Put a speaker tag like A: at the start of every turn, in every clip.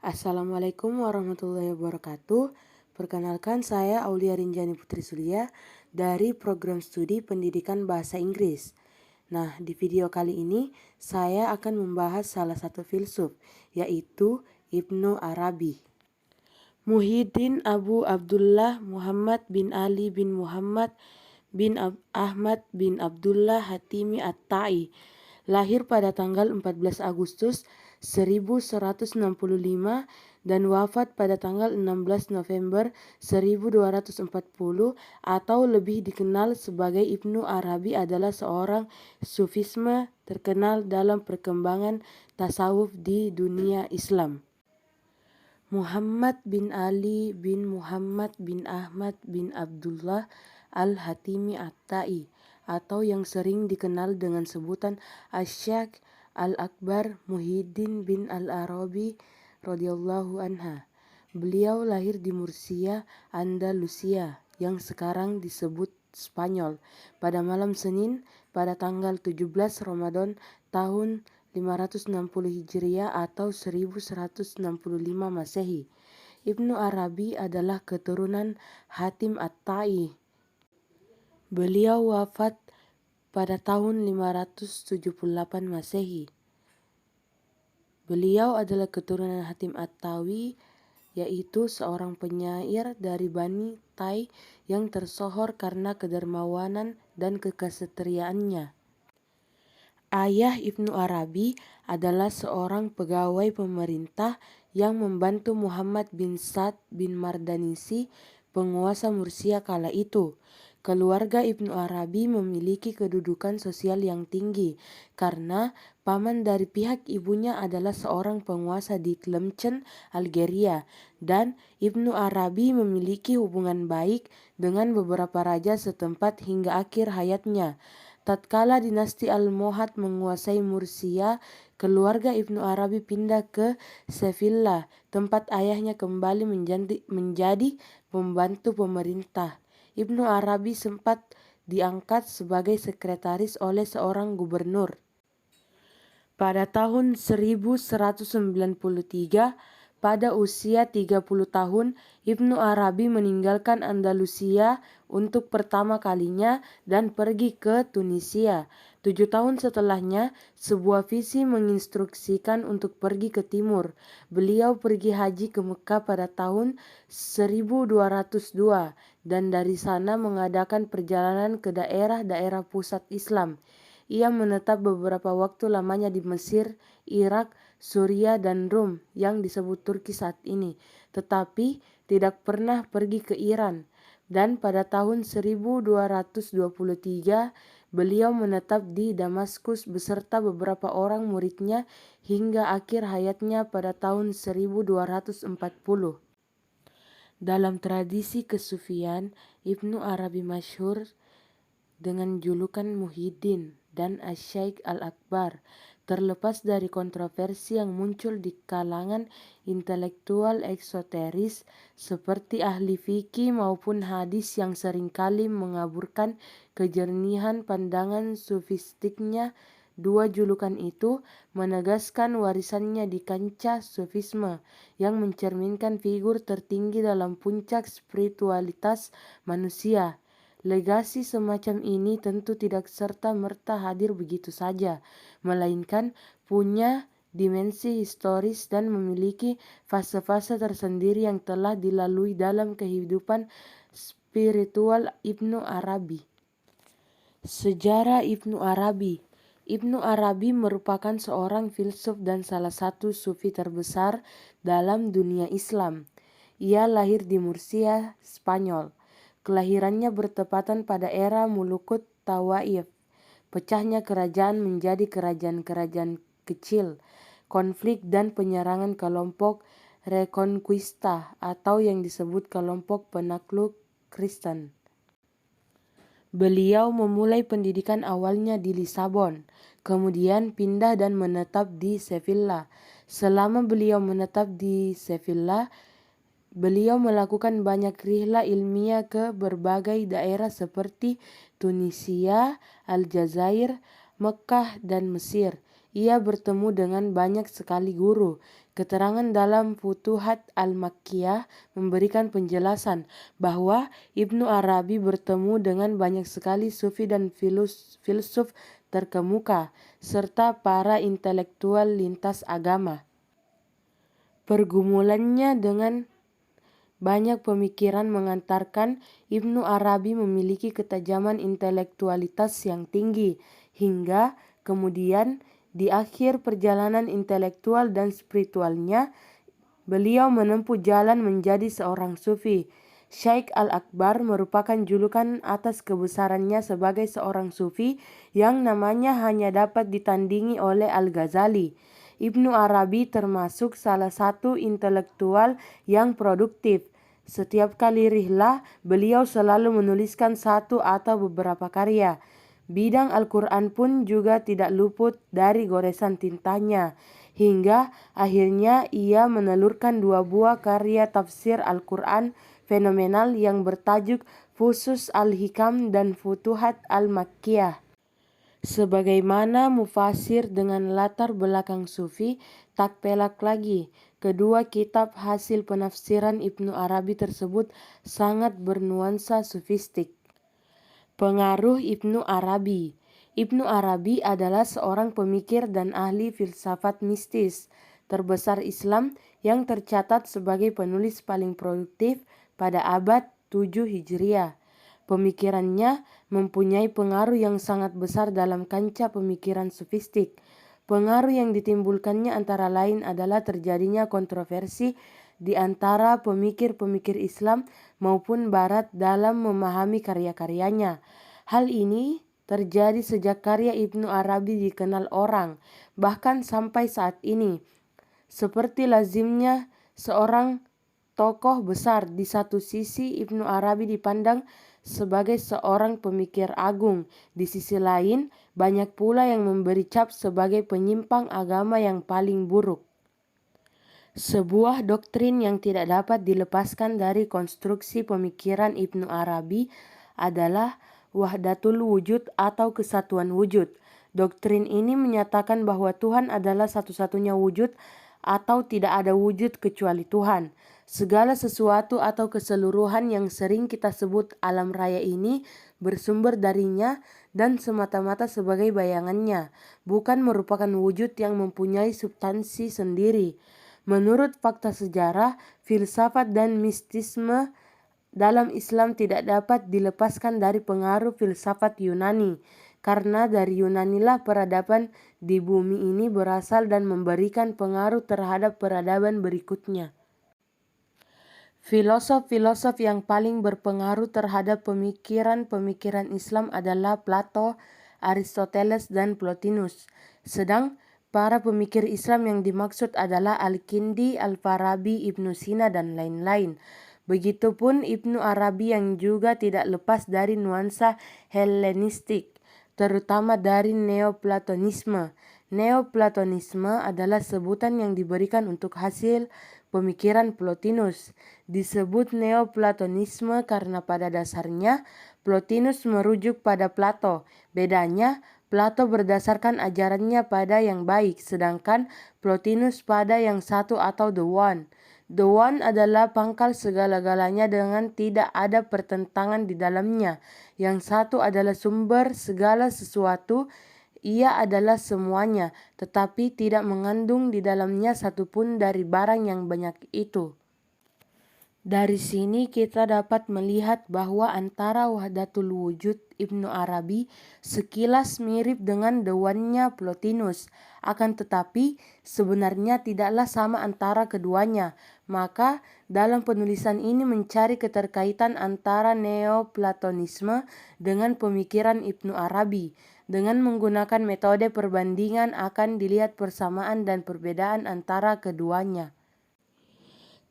A: Assalamualaikum warahmatullahi wabarakatuh. Perkenalkan saya Aulia Rinjani Putri Sulia dari program studi pendidikan bahasa Inggris. Nah, di video kali ini saya akan membahas salah satu filsuf, yaitu Ibnu Arabi. Muhyiddin Abu Abdullah Muhammad bin Ali bin Muhammad bin Ahmad bin Abdullah Hatimi At-Tai lahir pada tanggal 14 Agustus 1165 dan wafat pada tanggal 16 November 1240 atau lebih dikenal sebagai Ibnu Arabi adalah seorang sufisme terkenal dalam perkembangan tasawuf di dunia Islam. Muhammad bin Ali bin Muhammad bin Ahmad bin Abdullah Al-Hatimi At-Tai atau yang sering dikenal dengan sebutan Asy-Syaikh Al-Akbar Muhyiddin bin Al-Arabi radhiyallahu anha. Beliau lahir di Murcia, Andalusia yang sekarang disebut Spanyol pada malam Senin pada tanggal 17 Ramadan tahun 560 Hijriah atau 1165 Masehi. Ibnu Arabi adalah keturunan Hatim At-Tai. Beliau wafat pada tahun 578 Masehi. Beliau adalah keturunan Hatim At-Tawi, yaitu seorang penyair dari Bani Tai yang tersohor karena kedermawanan dan kekesatriaannya. Ayah Ibnu Arabi adalah seorang pegawai pemerintah yang membantu Muhammad bin Sa'd bin Mardanisi, penguasa Mursia kala itu. Keluarga Ibnu Arabi memiliki kedudukan sosial yang tinggi karena paman dari pihak ibunya adalah seorang penguasa di Tlemcen, Algeria, dan Ibnu Arabi memiliki hubungan baik dengan beberapa raja setempat hingga akhir hayatnya. Tatkala dinasti Almohad menguasai Mursia, keluarga Ibnu Arabi pindah ke Sevilla, tempat ayahnya kembali menjadi pembantu pemerintah. Ibnu Arabi sempat diangkat sebagai sekretaris oleh seorang gubernur. Pada tahun 1193, pada usia 30 tahun, Ibnu Arabi meninggalkan Andalusia untuk pertama kalinya dan pergi ke Tunisia. 7 tahun setelahnya, sebuah visi menginstruksikan untuk pergi ke timur. Beliau pergi haji ke Mekah pada tahun 1202 dan dari sana mengadakan perjalanan ke daerah-daerah pusat Islam. Ia menetap beberapa waktu lamanya di Mesir, Irak, Suriah dan Rum yang disebut Turki saat ini, tetapi tidak pernah pergi ke Iran. Dan pada tahun 1223 beliau menetap di Damaskus beserta beberapa orang muridnya hingga akhir hayatnya pada tahun 1240. Dalam tradisi kesufian, Ibnu Arabi masyhur dengan julukan Muhyiddin dan Asy-Syaikh Al-Akbar. Terlepas dari kontroversi yang muncul di kalangan intelektual eksoteris seperti ahli fikih maupun hadis yang seringkali mengaburkan kejernihan pandangan sufistiknya, dua julukan itu menegaskan warisannya di kancah sufisme yang mencerminkan figur tertinggi dalam puncak spiritualitas manusia. Legasi semacam ini tentu tidak serta-merta hadir begitu saja, melainkan punya dimensi historis dan memiliki fase-fase tersendiri yang telah dilalui dalam kehidupan spiritual Ibnu Arabi. Sejarah Ibnu Arabi. Ibnu Arabi merupakan seorang filsuf dan salah satu sufi terbesar dalam dunia Islam. Ia lahir di Murcia, Spanyol. Kelahirannya bertepatan pada era Mulukut Tawaif. Pecahnya kerajaan menjadi kerajaan-kerajaan kecil, konflik dan penyerangan kelompok Reconquista atau yang disebut kelompok penakluk Kristen. Beliau memulai pendidikan awalnya di Lisabon, kemudian pindah dan menetap di Sevilla. Selama beliau menetap di Sevilla, beliau melakukan banyak rihlah ilmiah ke berbagai daerah seperti Tunisia, Aljazair, Mekah, dan Mesir. Ia bertemu dengan banyak sekali guru. Keterangan dalam Futuhat Al-Makkiyah memberikan penjelasan bahwa Ibnu Arabi bertemu dengan banyak sekali sufi dan filsuf terkemuka, serta para intelektual lintas agama. Pergumulannya dengan banyak pemikiran mengantarkan Ibnu Arabi memiliki ketajaman intelektualitas yang tinggi, hingga kemudian di akhir perjalanan intelektual dan spiritualnya, beliau menempuh jalan menjadi seorang sufi. Syekh Al-Akbar merupakan julukan atas kebesarannya sebagai seorang sufi yang namanya hanya dapat ditandingi oleh Al-Ghazali. Ibnu Arabi termasuk salah satu intelektual yang produktif. Setiap kali rihlah, beliau selalu menuliskan satu atau beberapa karya. Bidang Al-Quran pun juga tidak luput dari goresan tintanya, hingga akhirnya ia menelurkan 2 buah karya tafsir Al-Quran fenomenal yang bertajuk Fusus Al-Hikam dan Futuhat Al-Makkiyah. Sebagaimana mufasir dengan latar belakang sufi, tak pelak lagi, kedua kitab hasil penafsiran Ibnu Arabi tersebut sangat bernuansa sufistik. Pengaruh Ibnu Arabi. Ibnu Arabi adalah seorang pemikir dan ahli filsafat mistis terbesar Islam yang tercatat sebagai penulis paling produktif pada abad 7 Hijriah. Pemikirannya mempunyai pengaruh yang sangat besar dalam kancah pemikiran sufistik. Pengaruh yang ditimbulkannya antara lain adalah terjadinya kontroversi di antara pemikir-pemikir Islam maupun Barat dalam memahami karya-karyanya. Hal ini terjadi sejak karya Ibnu Arabi dikenal orang, bahkan sampai saat ini. Seperti lazimnya seorang tokoh besar, di satu sisi Ibnu Arabi dipandang sebagai seorang pemikir agung, di sisi lain banyak pula yang memberi cap sebagai penyimpang agama yang paling buruk. Sebuah doktrin yang tidak dapat dilepaskan dari konstruksi pemikiran Ibnu Arabi adalah wahdatul wujud atau kesatuan wujud. Doktrin ini menyatakan bahwa Tuhan adalah satu-satunya wujud atau tidak ada wujud kecuali Tuhan. Segala sesuatu atau keseluruhan yang sering kita sebut alam raya ini bersumber darinya dan semata-mata sebagai bayangannya, bukan merupakan wujud yang mempunyai substansi sendiri. Menurut fakta sejarah, filsafat dan mistisme dalam Islam tidak dapat dilepaskan dari pengaruh filsafat Yunani, karena dari Yunanilah peradaban di bumi ini berasal dan memberikan pengaruh terhadap peradaban berikutnya. Filosof-filosof yang paling berpengaruh terhadap pemikiran-pemikiran Islam adalah Plato, Aristoteles, dan Plotinus. Sedang para pemikir Islam yang dimaksud adalah Al-Kindi, Al-Farabi, Ibnu Sina, dan lain-lain. Begitupun Ibnu Arabi yang juga tidak lepas dari nuansa Helenistik, terutama dari Neoplatonisme. Neoplatonisme adalah sebutan yang diberikan untuk hasil pemikiran Plotinus. Disebut Neoplatonisme karena pada dasarnya Plotinus merujuk pada Plato. Bedanya, Plato berdasarkan ajarannya pada yang baik, sedangkan Plotinus pada yang satu atau the one. The one adalah pangkal segala-galanya dengan tidak ada pertentangan di dalamnya. Yang satu adalah sumber segala sesuatu. Ia adalah semuanya, tetapi tidak mengandung di dalamnya satupun dari barang yang banyak itu. Dari sini kita dapat melihat bahwa antara wahdatul wujud Ibnu Arabi sekilas mirip dengan the one-nya Plotinus, akan tetapi sebenarnya tidaklah sama antara keduanya. Maka dalam penulisan ini mencari keterkaitan antara Neoplatonisme dengan pemikiran Ibnu Arabi. Dengan menggunakan metode perbandingan akan dilihat persamaan dan perbedaan antara keduanya.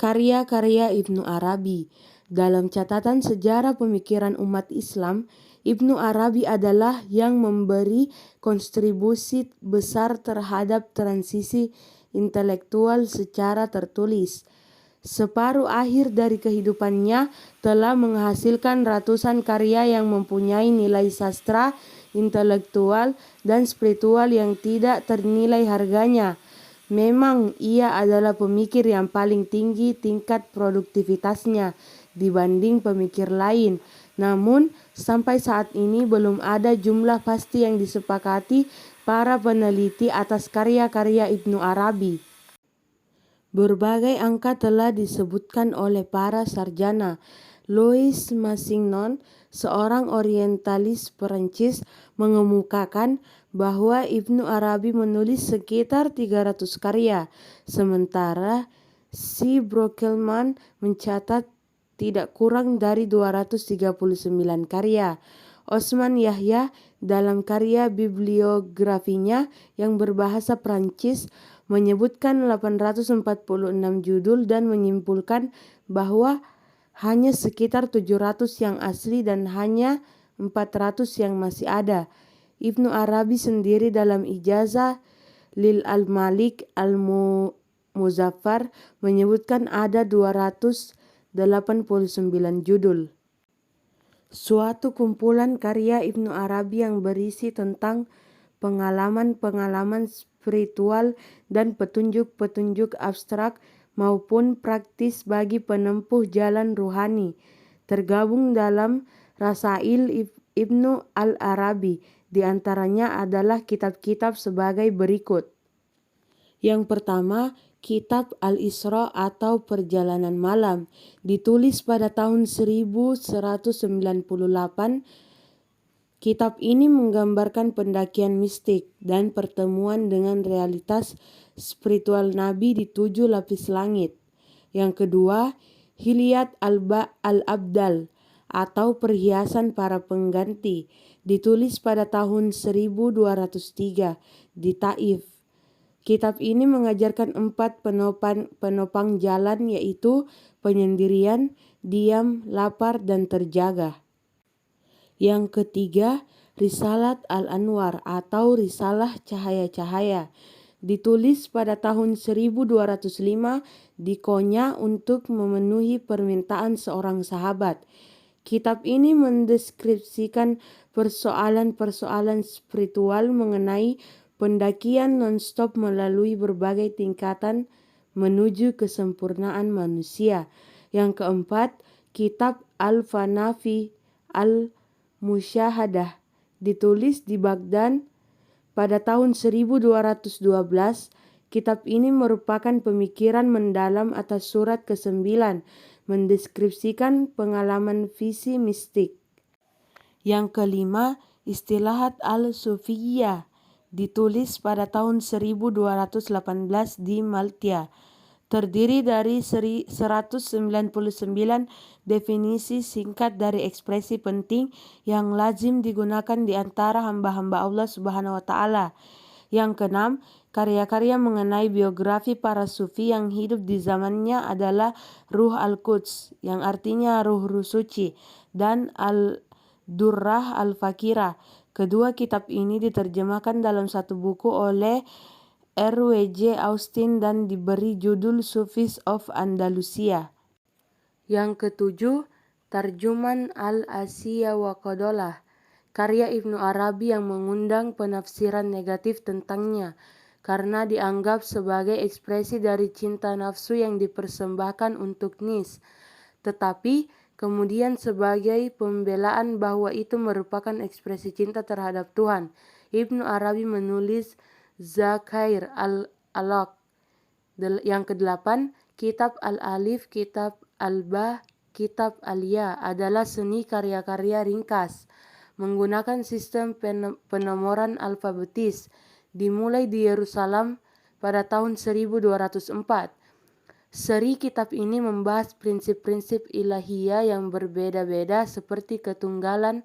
A: Karya-karya Ibnu Arabi. Dalam catatan sejarah pemikiran umat Islam, Ibnu Arabi adalah yang memberi kontribusi besar terhadap transisi intelektual secara tertulis. Separuh akhir dari kehidupannya telah menghasilkan ratusan karya yang mempunyai nilai sastra, intelektual, dan spiritual yang tidak ternilai harganya. Memang ia adalah pemikir yang paling tinggi tingkat produktivitasnya dibanding pemikir lain. Namun, sampai saat ini belum ada jumlah pasti yang disepakati para peneliti atas karya-karya Ibnu Arabi. Berbagai angka telah disebutkan oleh para sarjana. Louis Massignon, seorang orientalis Perancis, mengemukakan bahwa Ibnu Arabi menulis sekitar 300 karya, sementara si Brockleman mencatat tidak kurang dari 239 karya. Osman Yahya dalam karya bibliografinya yang berbahasa Prancis menyebutkan 846 judul dan menyimpulkan bahwa hanya sekitar 700 yang asli dan hanya 400 yang masih ada. Ibnu Arabi sendiri dalam Ijazah lil al-Malik al-Muzaffar menyebutkan ada 289 judul. Suatu kumpulan karya Ibnu Arabi yang berisi tentang pengalaman-pengalaman spiritual dan petunjuk-petunjuk abstrak maupun praktis bagi penempuh jalan ruhani, tergabung dalam Rasail Ibnu al-Arabi. Di antaranya adalah kitab-kitab sebagai berikut. Yang pertama, Kitab Al-Isra atau Perjalanan Malam, ditulis pada tahun 1198. Kitab ini menggambarkan pendakian mistik dan pertemuan dengan realitas spiritual Nabi di 7 lapis langit. Yang kedua, Hilyat al-Abdal atau Perhiasan Para Pengganti, ditulis pada tahun 1203 di Taif. Kitab ini mengajarkan 4 penopang jalan, yaitu penyendirian, diam, lapar, dan terjaga. Yang ketiga, Risalat Al-Anwar atau Risalah Cahaya-Cahaya, ditulis pada tahun 1205 di Konya untuk memenuhi permintaan seorang sahabat. Kitab ini mendeskripsikan persoalan-persoalan spiritual mengenai pendakian non-stop melalui berbagai tingkatan menuju kesempurnaan manusia. Yang keempat, Kitab Al-Fanafi Al-Musyahadah, ditulis di Baghdad pada tahun 1212. Kitab ini merupakan pemikiran mendalam atas surat ke-9, mendeskripsikan pengalaman visi mistik. Yang kelima, Istilahat Al-Sufiyyah, ditulis pada tahun 1218 di Maltia. Terdiri dari 199 definisi singkat dari ekspresi penting yang lazim digunakan di antara hamba-hamba Allah Subhanahu wa Ta'ala. Yang keenam, karya-karya mengenai biografi para sufi yang hidup di zamannya adalah Ruh Al-Quds, yang artinya ruh suci, dan Al-Durrah Al-Fakirah. Kedua kitab ini diterjemahkan dalam satu buku oleh R.W.J. Austin dan diberi judul Sufis of Andalusia. Yang ketujuh, Tarjuman Al-Asiyah wa Qadolah, karya Ibnu Arabi yang mengundang penafsiran negatif tentangnya karena dianggap sebagai ekspresi dari cinta nafsu yang dipersembahkan untuk Nis, tetapi kemudian sebagai pembelaan bahwa itu merupakan ekspresi cinta terhadap Tuhan. Ibnu Arabi menulis Zakair al-Alaq. Yang kedelapan, Kitab Al-Alif, Kitab Al-Ba, Kitab Al-Ya adalah seni karya-karya ringkas menggunakan sistem penomoran alfabetis, dimulai di Yerusalem pada tahun 1204. Seri kitab ini membahas prinsip-prinsip ilahiyah yang berbeda-beda seperti ketunggalan,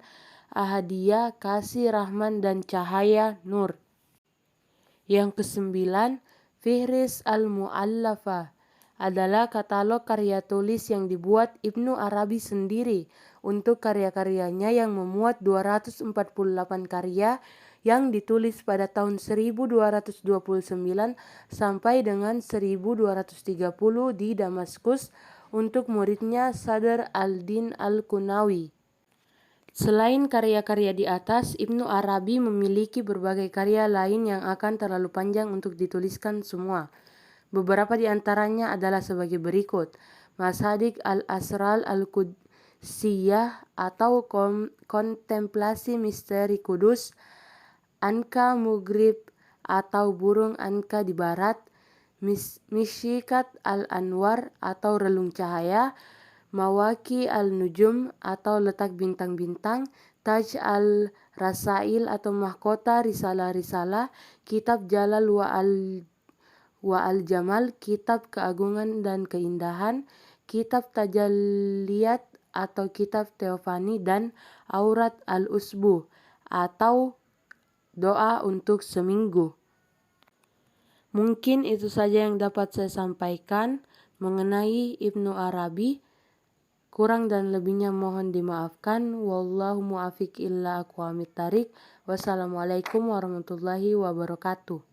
A: ahadiyah, kasih, rahman, dan cahaya, nur. Yang kesembilan, Fihris Al-Mu'allafa adalah katalog karya tulis yang dibuat Ibnu Arabi sendiri untuk karya-karyanya yang memuat 248 karya yang ditulis pada tahun 1229 sampai dengan 1230 di Damaskus untuk muridnya Sadr al-Din al-Qunawi. Selain karya-karya di atas, Ibnu Arabi memiliki berbagai karya lain yang akan terlalu panjang untuk dituliskan semua. Beberapa di antaranya adalah sebagai berikut. Masadik al-Asral al-Qudsiyah atau kontemplasi misteri kudus, Anka Mughrib atau burung Anka di barat, Misyikat al-Anwar atau relung cahaya, Mawaki al-Nujum atau letak bintang-bintang, Taj al-Rasail atau mahkota risalah-risalah, Kitab Jalal wa al-Jamal, Kitab Keagungan dan Keindahan, Kitab Tajalliyat atau Kitab Teofani, dan Aurat al-Usbu atau doa untuk seminggu. Mungkin itu saja yang dapat saya sampaikan mengenai Ibnu Arabi. Kurang dan lebihnya mohon dimaafkan. Wallahu muafiq illa aqwamit thariq. Wassalamualaikum warahmatullahi wabarakatuh.